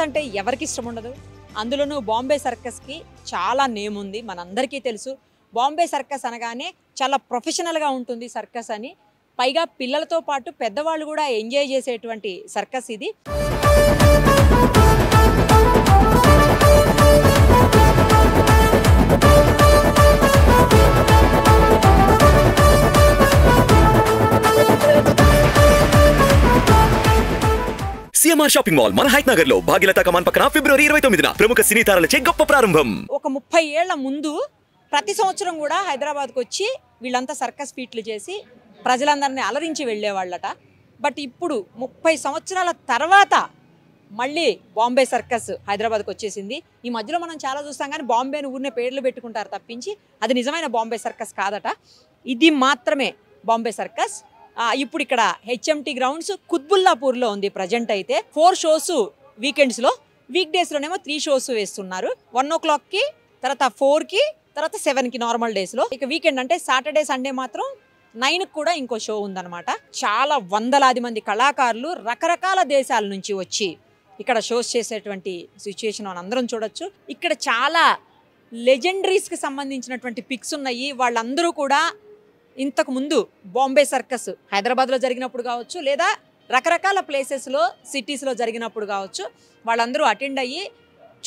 అంటే ఎవరికి ఇష్టం ఉండదు. అందులోనూ బాంబే సర్కస్కి చాలా నేమ్ ఉంది, మనందరికీ తెలుసు. బాంబే సర్కస్ అనగానే చాలా ప్రొఫెషనల్గా ఉంటుంది సర్కస్ అని. పైగా పిల్లలతో పాటు పెద్దవాళ్ళు కూడా ఎంజాయ్ చేసేటువంటి సర్కస్ ఇది. సిఎంఆర్ షాపింగ్ మాల్ మన హైట్ నగర్ లో భాగ్యలత కమాన్ పక్కన ఫిబ్రవరి 29న ప్రముఖ సినీ తారలచే గొప్ప ప్రారంభం. ఒక 30 ఏళ్ల ముందు ప్రతి సంవత్సరం కూడా హైదరాబాద్కు వచ్చి వీళ్ళంతా సర్కస్ ఫీట్లు చేసి ప్రజలందరినీ అలరించి వెళ్ళేవాళ్ళట. బట్ ఇప్పుడు 30 సంవత్సరాల తర్వాత మళ్ళీ బాంబే సర్కస్ హైదరాబాద్కి వచ్చేసింది. ఈ మధ్యలో మనం చాలా చూస్తాం కానీ బాంబేని ఊరినే పేర్లు పెట్టుకుంటారు తప్పించి అది నిజమైన బాంబే సర్కస్ కాదట. ఇది మాత్రమే బాంబే సర్కస్. ఇప్పుడు ఇక్కడ హెచ్ఎంటీ గ్రౌండ్స్ కుత్బుల్లాపూర్లో ఉంది ప్రజెంట్. అయితే 4 షోస్ వీకెండ్స్లో, వీక్ డేస్లోనేమో 3 షోస్ వేస్తున్నారు. 1 o'clockకి, తర్వాత 4కి, తర్వాత 7కి నార్మల్ డేస్లో. ఇక వీకెండ్ అంటే సాటర్డే సండే మాత్రం 9కి కూడా ఇంకో షో ఉందన్నమాట. చాలా వందలాది మంది కళాకారులు రకరకాల దేశాల నుంచి వచ్చి ఇక్కడ షోస్ చేసేటువంటి సిచ్యుయేషన్ మనం అందరం చూడొచ్చు. ఇక్కడ చాలా లెజెండరీస్కి సంబంధించినటువంటి పిక్స్ ఉన్నాయి. వాళ్ళందరూ కూడా ఇంతకు ముందు బాంబే సర్కస్ హైదరాబాద్లో జరిగినప్పుడు కావచ్చు, లేదా రకరకాల ప్లేసెస్లో సిటీస్లో జరిగినప్పుడు కావచ్చు, వాళ్ళందరూ అటెండ్ అయ్యి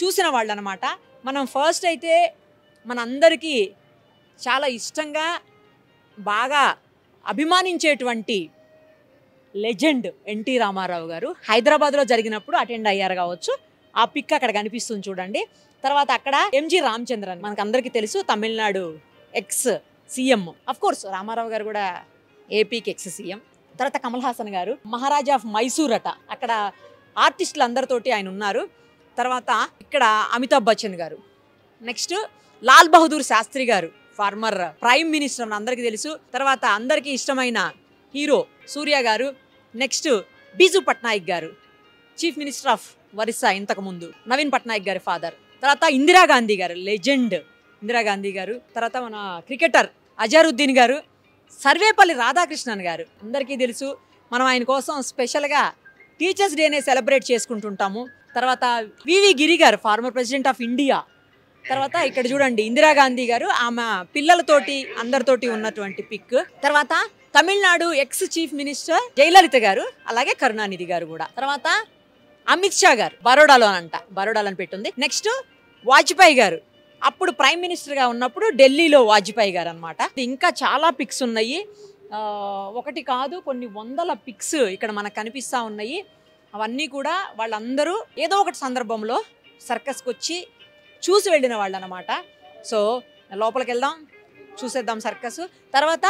చూసిన వాళ్ళు అనమాట. మనం ఫస్ట్ అయితే మనందరికీ చాలా ఇష్టంగా బాగా అభిమానించేటువంటి లెజెండ్ ఎన్టీ రామారావు గారు హైదరాబాద్లో జరిగినప్పుడు అటెండ్ అయ్యారు కావచ్చు. ఆ పిక్ అక్కడ కనిపిస్తుంది చూడండి. తర్వాత అక్కడ ఎంజి రామచంద్రన్ మనకు అందరికీ తెలుసు, Tamil Nadu ex CM. Of course Rama Rao garu కూడా ఏపీకి ఎక్స్ సీఎం. తర్వాత కమల్ హాసన్ గారు మహారాజా ఆఫ్ మైసూర్ అట, అక్కడ ఆర్టిస్టులు అందరితోటి ఆయన ఉన్నారు. తర్వాత ఇక్కడ అమితాబ్ బచ్చన్ గారు, నెక్స్ట్ లాల్ బహదూర్ శాస్త్రి గారు ఫార్మర్ ప్రైమ్ మినిస్టర్ అని అందరికీ తెలుసు. తర్వాత అందరికీ ఇష్టమైన హీరో సూర్య గారు, నెక్స్ట్ బిజు పట్నాయక్ గారు చీఫ్ మినిస్టర్ ఆఫ్ ఒరిస్సా ఇంతకుముందు, నవీన్ పట్నాయక్ గారి ఫాదర్. తర్వాత ఇందిరాగాంధీ గారు, లెజెండ్ ఇందిరాగాంధీ గారు. తర్వాత మన క్రికెటర్ అజరుద్దీన్ గారు, సర్వేపల్లి రాధాకృష్ణన్ గారు అందరికీ తెలుసు. మనం ఆయన కోసం స్పెషల్గా టీచర్స్ డేనే సెలబ్రేట్ చేసుకుంటుంటాము. తర్వాత వివి గిరి గారు ఫార్మర్ ప్రెసిడెంట్ ఆఫ్ ఇండియా. తర్వాత ఇక్కడ చూడండి ఇందిరాగాంధీ గారు ఆమె పిల్లలతోటి అందరితోటి ఉన్నటువంటి పిక్. తర్వాత Tamil Nadu ex chief minister Jayalalitha garu, అలాగే కరుణానిధి గారు కూడా. తర్వాత అమిత్ షా గారు బరోడాలో అని పెట్టుంది. నెక్స్ట్ వాజ్పేయి గారు అప్పుడు ప్రైమ్ మినిస్టర్గా ఉన్నప్పుడు ఢిల్లీలో వాజ్పేయి గారు అనమాట. ఇంకా చాలా పిక్స్ ఉన్నాయి, ఒకటి కాదు కొన్ని వందల పిక్స్ ఇక్కడ మనకు కనిపిస్తూ ఉన్నాయి. అవన్నీ కూడా వాళ్ళందరూ ఏదో ఒకటి సందర్భంలో సర్కస్కి వచ్చి చూసి వెళ్ళిన వాళ్ళు అనమాట. సో లోపలికి వెళ్దాం, చూసేద్దాం సర్కస్. తర్వాత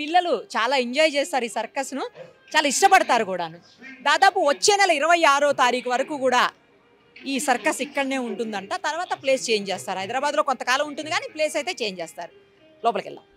పిల్లలు చాలా ఎంజాయ్ చేస్తారు ఈ సర్కస్ను, చాలా ఇష్టపడతారు కూడాను. దాదాపు వచ్చే నెల 26వ తారీఖు వరకు కూడా ఈ సర్కస్ ఇక్కడనే ఉంటుందంట. తర్వాత ప్లేస్ చేంజ్ చేస్తారు. హైదరాబాద్లో కొంతకాలం ఉంటుంది కానీ ప్లేస్ అయితే చేంజ్ చేస్తారు. లోపలికి వెళ్దాం.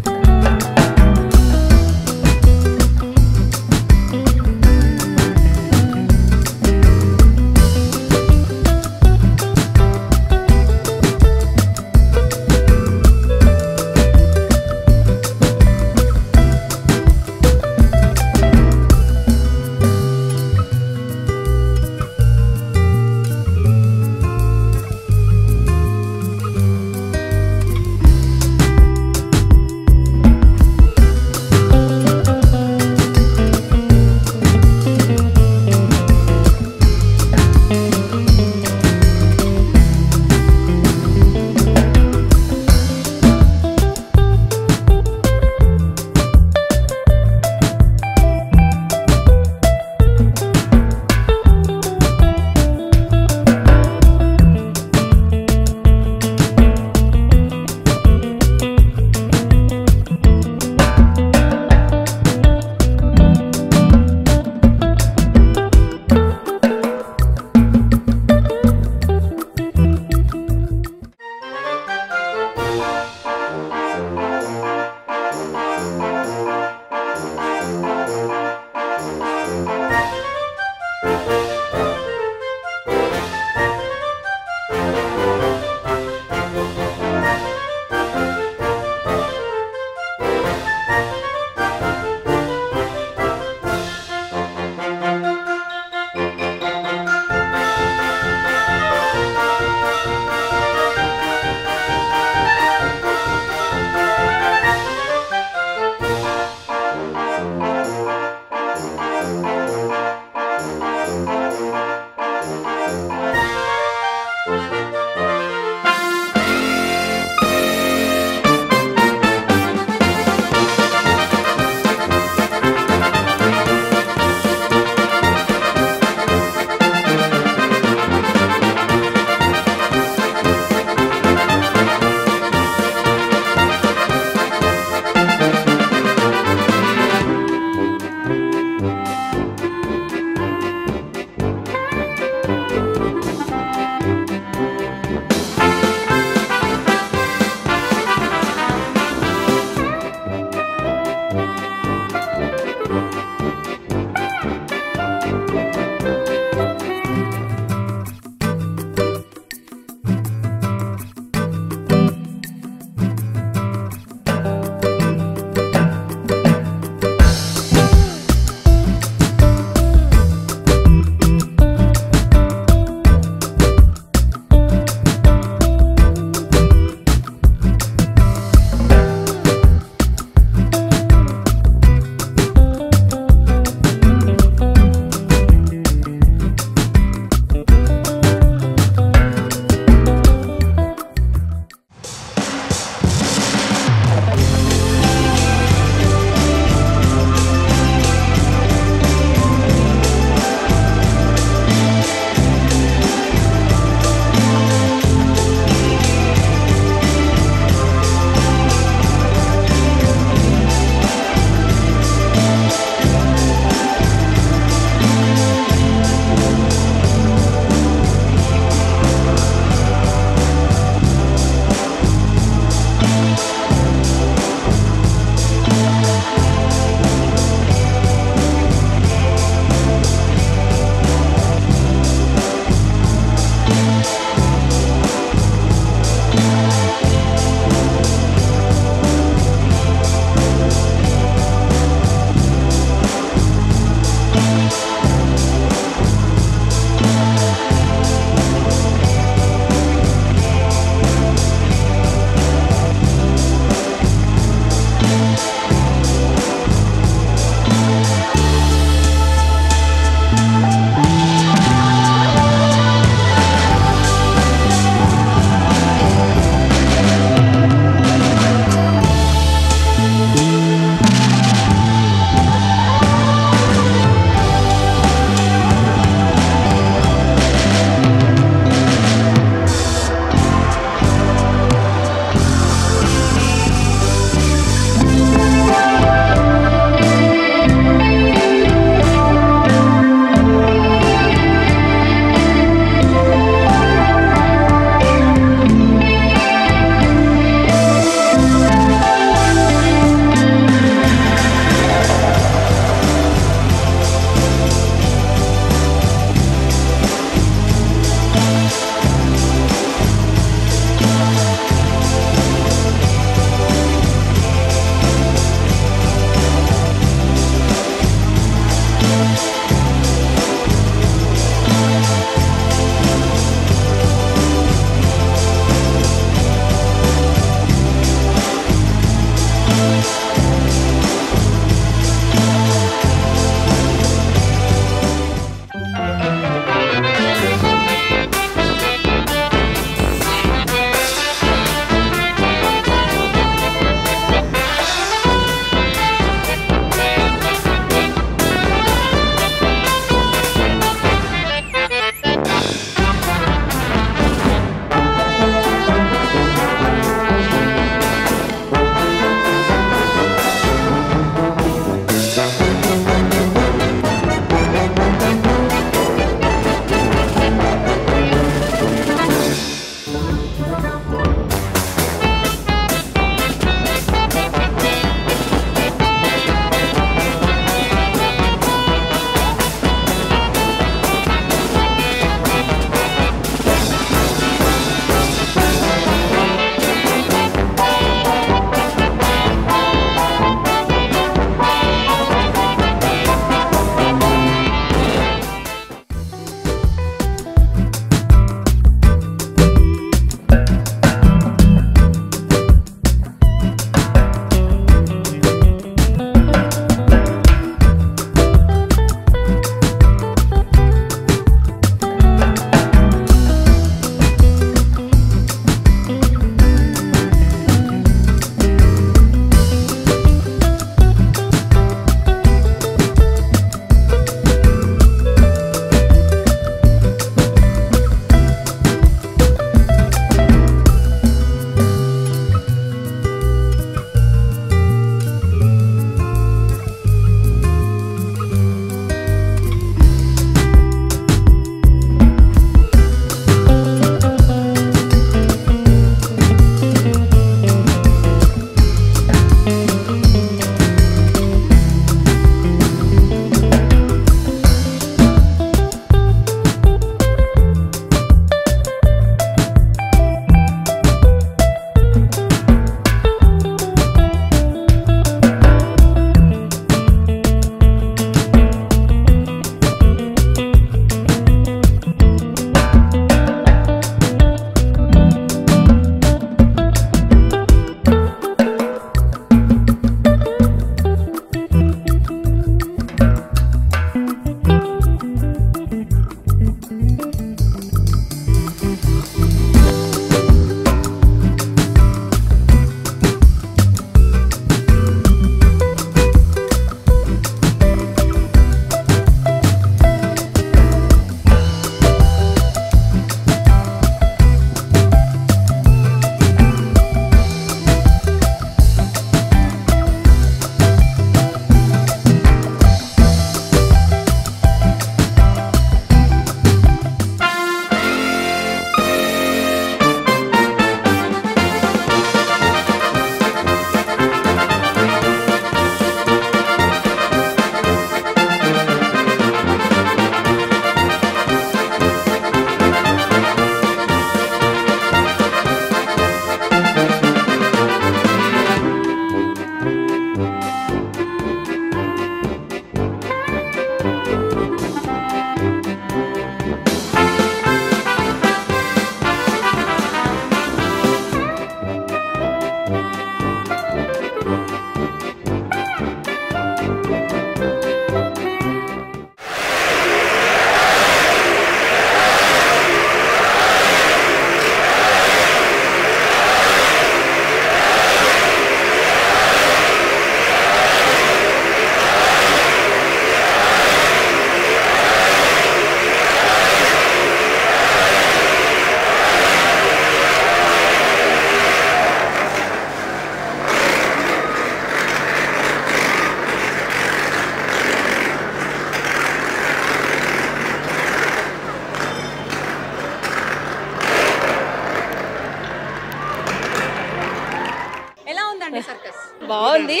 ఉందండి సర్కస్? బాగుంది.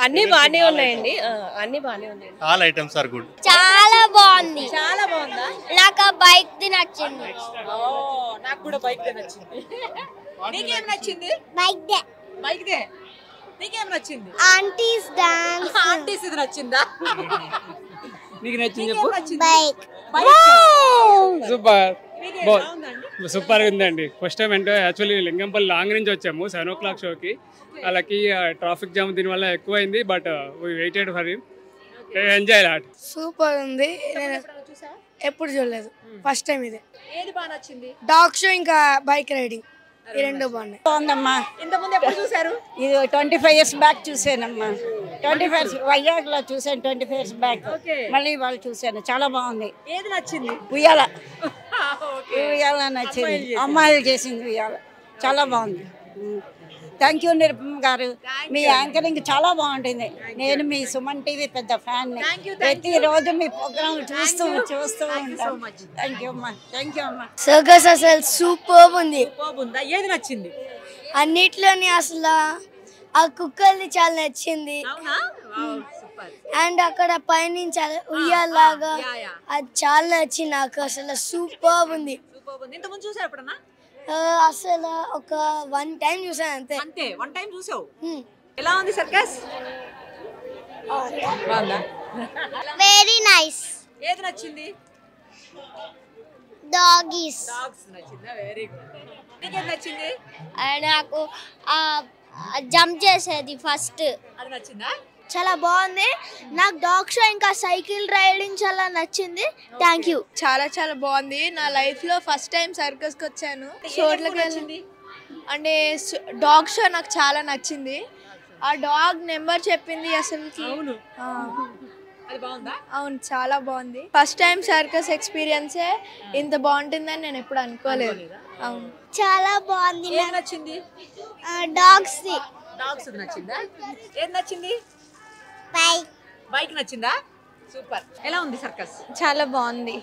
అన్ని బాగానే ఉన్నాయండి. అన్ని బాగానే ఉన్నాయండి. All items are good. చాలా బాగుంది. చాలా బాగుందా? నాకు ఆ బైక్ ది నచ్చింది. నాకు కూడా బైక్ దే నచ్చింది. నీకేం నచ్చింది? Bike they. Bike they. నీకేం నచ్చింది? Aunties dance. ఆంటీస్ ఇది నచ్చిందా? నీకు నచ్చింది చెప్పు. బైక్. సూపర్ సూపర్ ఉందండి. ఫస్ట్ టైం అంటే యాక్చువల్లీ లింగంపల్లి లాంగ్ నుంచి వచ్చాము 7 o'clock షోకి. అలాగే ట్రాఫిక్ జామ్ దీనివల్ల ఎక్కువైంది. But we waited for him. Enjoy lot. Super ఉంది. నేను ఎప్పుడు చూడలేదు, ఫస్ట్ టైం ఇది. ఏది బాగా నచ్చింది? డాగ్ షో ఇంకా బైక్ రైడింగ్, ఈ రెండు బాగున్నాయి. బాగుందమ్మా. ఇంతకుముందు ఎప్పుడు చూసారు? ఇది 25 years బ్యాక్ చూసానమ్మా. 25 వైజాగ్ లో చూసాను 25 years బ్యాక్. మళ్ళీ వాళ్ళు చూసాను, చాలా బాగుంది. ఏది నచ్చింది? ఉయ్యాల. ఉయ్యాల నచ్చింది. అమ్మాయిలు చేసింది ఉయ్యాల, చాలా బాగుంది. థ్యాంక్ యూ నిరుపమ గారు, మీ యాంకరింగ్ చాలా బాగుంటుంది. నేను మీ సుమన్ టీవీ పెద్ద ఫ్యాన్. ప్రతిరోజు మీ ప్రోగ్రామ్ చూస్తూ ఉంటాను. థ్యాంక్ యూ అమ్మా. థ్యాంక్ యూ అమ్మా. సర్కస్ అసలు సూపర్ ఉంది. ఏది నచ్చింది? అన్నిట్లోని అసలు ఆ కుక్కల్ని చాలా నచ్చింది. అండ్ అక్కడ పైనుంచి ఉయ్యాలాగా అది చాలా నచ్చింది నాకు. అసలు సూపర్ ఉంది. ఇంతకుముందు చూసారు ఎప్పుడన్నా? అసలు ఒక 1 time చూసాను అంతే. అంతే, 1 time చూసావు. ఎలా ఉంది సర్కస్? బాగుందా? Very nice. ఏది నచ్చింది? డాగీస్. డాగ్స్ నచ్చిందా? Very good. నీకేది నచ్చింది? నాకు జంప్ చేసేది ఫస్ట్, అది నచ్చిందా? చాలా బాగుంది. నాకు డాగ్ షో ఇంకా సైకిల్ రైడింగ్ చాలా నచ్చింది. Thank you. చాలా చాలా బాగుంది. నా లైఫ్ లో ఫస్ట్ టైం సర్కస్ కి వచ్చాను. షోట్లకి వెళ్ళింది అంటే డాగ్ షో నాకు చాలా నచ్చింది. ఆ డాగ్ నెంబర్ చెప్పింది అసలు. అవును, చాలా బాగుంది. ఫస్ట్ టైం సర్కస్ ఎక్స్పీరియన్సే ఇంత బాగుంటుందని నేను ఎప్పుడు అనుకోలేదు. అవును, చాలా బాగుంది. ఏది నచ్చింది? Dogs the. డాగ్స్ నచ్చిందా? ఏది నచ్చింది? బైక్. బైక్ నచ్చిందా? సూపర్. ఎలా ఉంది సర్కస్? చాలా బాగుంది.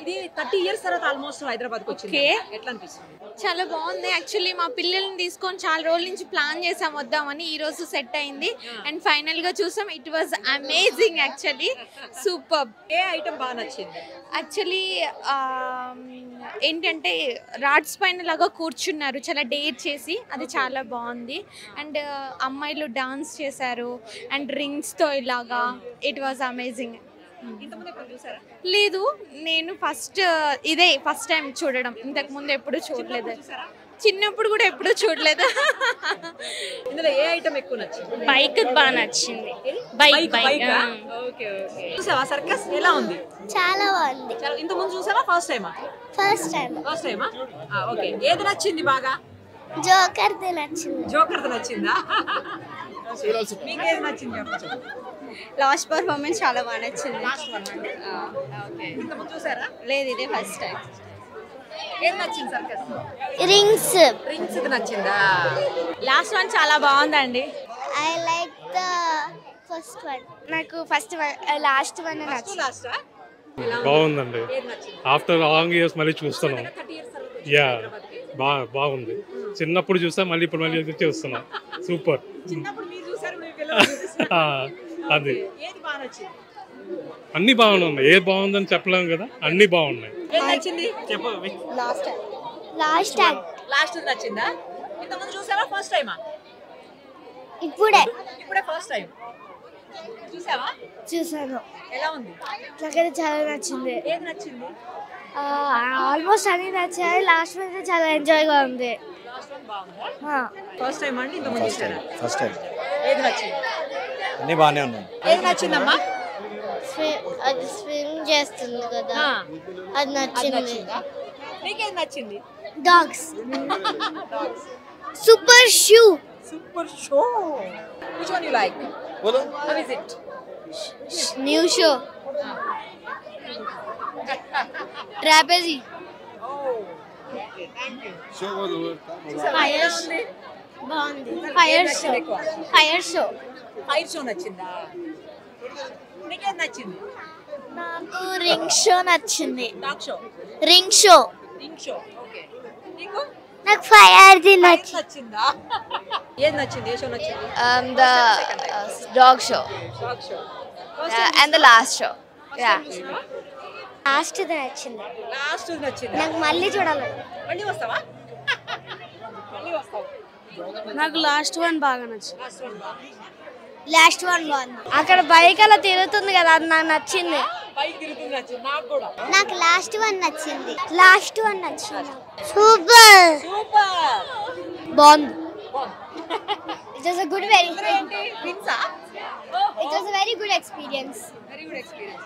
ఇది 30 years తర్వాత ఆల్మోస్ట్ హైదరాబాద్కి వచ్చింది. ఎట్లా అనిపిస్తుంది? చాలా బాగుంది. యాక్చువల్లీ మా పిల్లల్ని తీసుకొని చాలా రోజుల నుంచి ప్లాన్ చేసాం వద్దామని. ఈ రోజు సెట్ అయింది అండ్ ఫైనల్ గా చూసాం. It was amazing. Actually super. A item బాగా నచ్చింది? యాక్చువల్లీ ఏంటంటే రాడ్స్ పైన లాగా కూర్చున్నారు, చాలా డేర్ చేసి, అది చాలా బాగుంది. అండ్ అమ్మాయిలు డాన్స్ చేశారు అండ్ రింగ్స్తో ఇలాగా. It was amazing. లేదు, నేను ఇదే ఫస్ట్ టైం చూడడం. ఇంతకు ముందు ఎప్పుడు చూడలేదు. చిన్నప్పుడు కూడా ఎప్పుడు చూడలేదు. ఇందులో ఏ ఐటమ్ ఎక్కువ నచ్చింది? బైక్ బాగా నచ్చింది. బైక్. చూసావా సర్కస్? ఎలా ఉంది? చాలా బాగుంది. ఇంతకు ముందు చూసావా? ఫస్ట్ టైమా? First time. ఫస్ట్ టైమా? ఓకే. ఏది నచ్చింది బాగా? జోకర్ ది నచ్చింది. జోకర్ ది నచ్చిందా? మీకేది నచ్చింది? లాస్ట్ పర్ఫార్మెన్స్ చాలా బాగా నచ్చింది. ఇంతకుముందు చూసారా? లేదు, ఇదే ఫస్ట్ టైం. ఏది నచ్చింది సర్కస్? రింగ్స్. రింగ్స్ ది నచ్చిందా? లాస్ట్ వన్ చాలా బాగుందండి. I like the first one. నాకు ఫస్ట్ లాస్ట్ వన్ నచ్చింది. బాగుందండి. ఆఫ్టర్ లాంగ్ ఇయర్స్ మళ్ళీ చూస్తున్నాం. యా, బాగుంది. చిన్నప్పుడు చూస్తా, మళ్ళీ ఇప్పుడు మళ్ళీ చూస్తున్నాం. సూపర్. అది అన్ని బాగున్నాయి. ఏది బాగుందని చెప్పలేము కదా, అన్ని బాగున్నాయి. లాస్ట్ నచ్చిందా? ఇంతకుముందు చూసావా? ఫస్ట్ టైమా? ఇప్పుడే ఫస్ట్ టైం చూసావా? చూసాను. ఎలా ఉంది? నాకైతే చాలా నచ్చింది. ఏది నచ్చింది? ఆల్మోస్ట్ అన్ని నచ్చాయి. లాస్ట్ వన్ చాలా ఎంజాయ్ గా ఉంది. ఫస్ట్ టైం అండి? ఇంతకుముందు చూసారా? First time. ఏది నచ్చింది? అన్ని బాగానే ఉన్నాయి. ఏది నచ్చిందమ్మా? అది స్విమ్ చేస్తుంది కదా, అది నచ్చింది. నీకేది నచ్చింది? Dogs. Super shoe. Super show. Which one you like? Bolo. How is it? New show. Trapeze. Oh. Okay, thank you. Show was over. Fire show. బాగుంది. Fire show. Fire show. Fire show నచ్చిందా? నీకేది నచ్చింది? నాకు ring show నచ్చింది. Dog show. Ring show. Ring show. Okay. నీకు? నాకు fire అందరిది నచ్చిందా? ఏది నచ్చింది? ఏ షో నచ్చింది? The dog show dog show. And the last show. Last నచ్చింది. లాస్ట్ నచ్చింది. నాకు మళ్ళీ చూడాలి. మళ్ళీ వస్తావా? మళ్ళీ వస్తావు. నాకు లాస్ట్ వన్ బాగా నచ్చింది. లాస్ట్ వన్ బాగుంది. అక్కడ బైక్ అలా తిరుగుతుంది కదా, అది నాకు నచ్చింది. పైకి తిరుగుతుంది నచ్చింది నాకు కూడా. నాకు లాస్ట్ వన్ నచ్చింది. లాస్ట్ వన్ నచ్చింది. Super super. బాగుంది. It was a good very ఏంటి? Pizza? It was a very good experience. Very good experience.